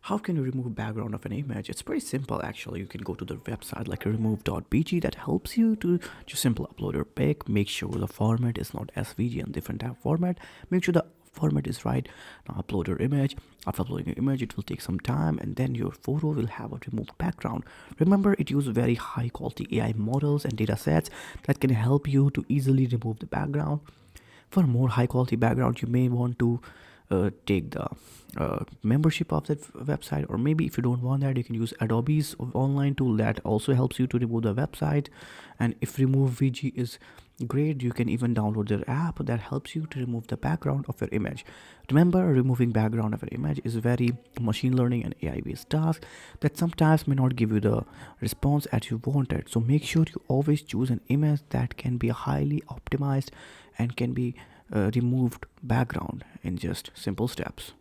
How can you remove background of an image? It's pretty simple actually. You can go to the website like remove.bg that helps you to just simply upload your pic. Make sure the format is not SVG and different type of format. Make sure the format is right. Now upload your image. After uploading your image, it will take some time and then your photo will have a removed background. Remember, it uses very high quality AI models and data sets that can help you to easily remove the background. For more high quality background, you may want to take the membership of that website, or maybe if you don't want that, you can use Adobe's online tool that also helps you to remove the website. And if remove VG is great, you can even download their app that helps you to remove the background of your image. Remember, removing background of an image is very machine learning and AI based task that sometimes may not give you the response as you wanted. So make sure you always choose an image that can be highly optimized and can be removed background in just simple steps.